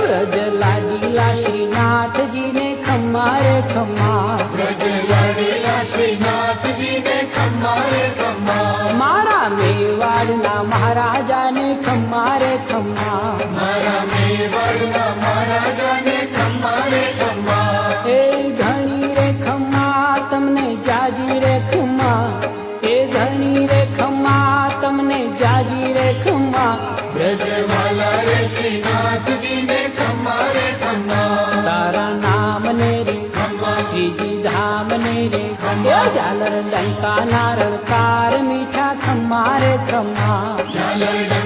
વ્રજ લાડીલા શ્રીનાથજીને ખમ્મા રે ખમ્મા, વ્રજ લાડેલા શ્રીનાથજીને ખમ્મા રે ખમ્મા, મારા મેવાડના મહારાજાને ખમ્મા રે ખમ્મા, મારા મેવાડના મહારાજાને ખમ્મા રે ખમ્મા, એ ધણી રે ખમ્મા તમને જાજી રે ખમ્મા, એ ધણી રે ખમ્મા તમને જાજી રે ખમ્મા, વ્રજવાલા રે શ્રીનાથજીને ખમ્મા રે ખમ્મા, તારા નામ ને રે ખમ્મા, શ્રીજી ધામ ને રે એ ઝાલર ડંકા નારળ કાર મીઠા ખમ્મા રે ખમ્મા, ઝાલર